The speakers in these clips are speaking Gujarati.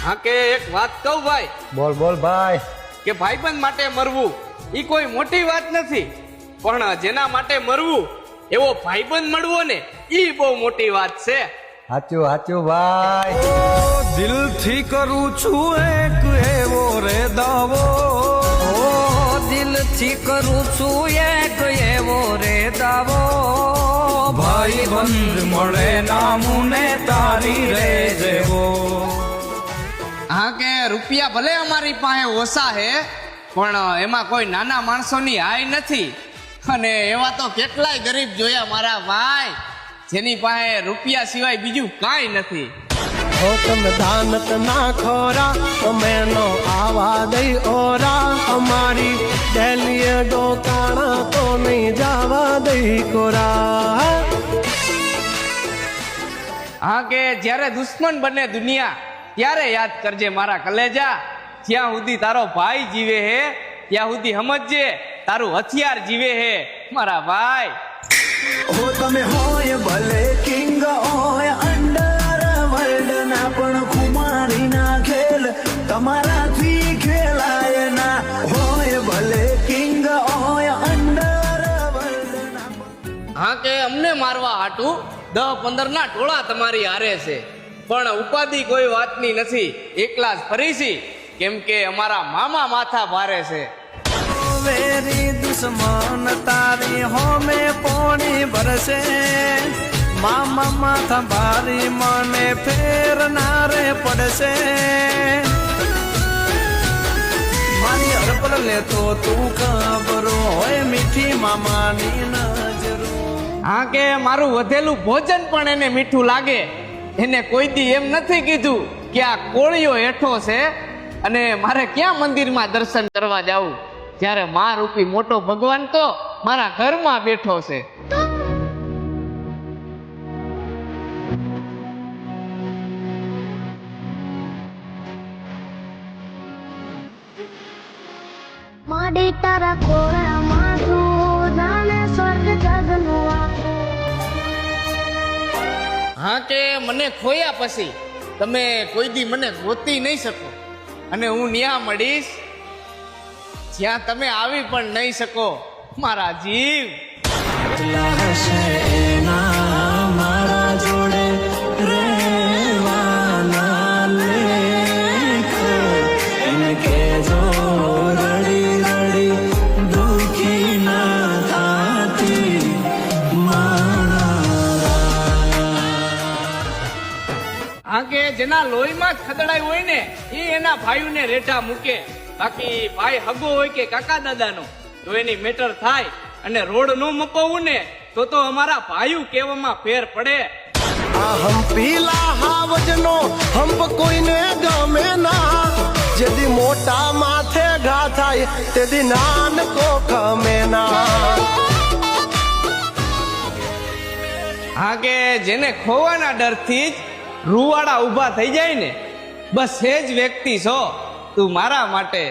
હા કે એક વાત કહું ભાઈ, બોલ બોલ ભાઈ. કે ભાઈબંધ માટે મરવું એ કોઈ મોટી વાત નથી, પણ જેના માટે મરવું એવો ભાઈબંધ મળવો ને એ બહુ મોટી વાત છે. સાચું સાચું ભાઈ. દિલથી કરું છું એક એવો રે દાવો, દિલથી કરું છું એક એવો રે દાવો, ભાઈ બંધ મળે નામુને તારી રે જેવો. હા કે રૂપિયા ભલે અમારી પાસે ઓછા હે, પણ એમાં કોઈ નાના માણસોની હાય નથી. અને એવા તો કેટલાય ગરીબ જોયા મારા ભાઈ, જેની પાસે રૂપિયા સિવાય બીજું કાંઈ નથી. હો તમે દાનત ના ખોરા, તમે નો આવા દઈ ઓરા, અમારી ડેલીએ ડોકાણા તો નહીં જવા દઈ કોરા. હા કે જ્યારે દુશ્મન બને દુનિયા ત્યારે યાદ કરજે મારા કલેજા, જ્યાં સુધી તારો ભાઈ જીવે હે ત્યાં સુધી સમજજે તારું હથિયાર જીવે હે મારા ભાઈ. હો તમે હોય ભલે કિંગ હોય અંડર વર્લ્ડ ના, પણ કુમારી ના ખેલ તમારાથી ખેલાય ના. હોય ભલે કિંગ હોય અંડર વર્લ્ડ ના. હા કે અમને મારવા હાટું 10-15 ના ટોળા તમારી હારે છે, પણ ઉપાધિ કોઈ વાતની નથી, એકલા જ ફરીશી, કેમ કે અમારા મામા માથા ભારે છે. વેરી દુશ્મન તારી હોમે પોણી ભરશે, મામા માથા ભારી મને ફેર નારે પડશે. મારી હરપલ લેતો તું ખબરો હોય મીઠી મામાની નજરો. હા કે મારું વધેલું ભોજન પણ એને મીઠું લાગે, એને કોઈ દી એમ નથી કીધું કે આ કોળિયો હેઠો છે અને મારે ક્યાં મંદિરમાં દર્શન કરવા જાવું, જ્યારે મા રૂપી મોટો ભગવાન તો મારા ઘરમાં બેઠો છે. માડી તારા ખોળા માથું જાણે સ્વર્ગ જગનું આખું. હા કે મને ખોયા પછી તમે કોઈ દી મને ગોતી નહીં શકો, અને હું ન્યા મળીશ જ્યાં તમે આવી પણ નહીં શકો મારા જીવ. મારા જોડે રેવાના લેખ એને કેજો રડી રડી દુખી ના થાતી હા કે જેના લોહીમાં જ ખદડાયું હોય ને એ એના ભાઈઓને રેઠા મૂકે, બાકી ભાઈ હગો હોય કે કાકા દાદાનો તો એની મેટર થાય, અને રોડ નો મપાવું ને તો અમારા ભાઈઓ કહેવામાં ફેર પડે. આ હંપીલા હાવજનો હંપ કોઈને ગમે ના, જેદી મોટા માથે ઘા થાય તેદી નાનકો ગમે ના. હા કે જેને ખોવાના ડરથી જ રૂવાડા ઊભા થઈ જાય ને, બસ એ જ વ્યક્તિ છો તું મારા માટે.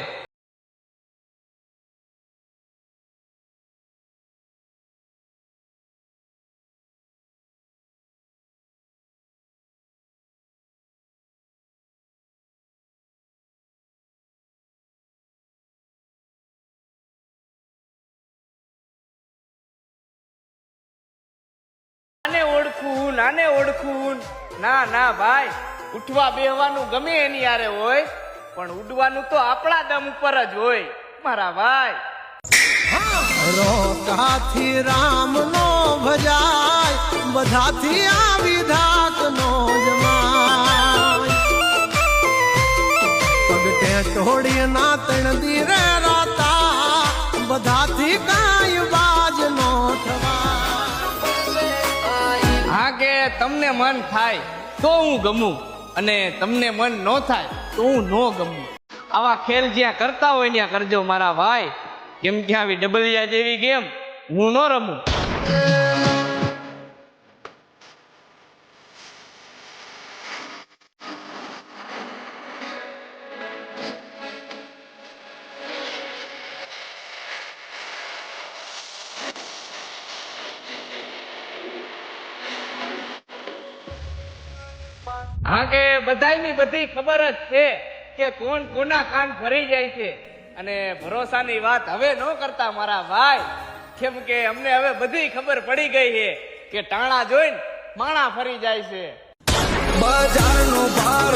નાને ઓળખું ના ના ભાઈ, ઉઠવા બેહવાનું ગમે એની યારે હોય, પણ ઉડવાનું તો આપણા દમ ઉપર જ હોય મારા ભાઈ. રોકાથી રામ નો ભજાય, બધાથી આવી ધાક નો જમાય. પગટે ટોળી ના તણ દીરે રાતા, બધાથી કાંઈ બાજ નો થવા. હા કે તમને મન થાય તો હું ગમું, અને તમને મન ન થાય તો હું ન ગમું. આવા ખેલ જ્યાં કરતા હોય ત્યાં કરજો મારા ભાઈ, કેમ કે આવી ડબલિયા જેવી ગેમ હું ન રમું. હા કે બધાયની બધી ખબર જ છે કે કોણ કોના કાન ભરી જાય છે, અને ભરોસાની વાત હવે ન કરતા મારા ભાઈ, કેમ કે અમને હવે બધી ખબર પડી ગઈ છે કે ટાણા જોઈને માણા ફરી જાય છે. બજારનો ભાર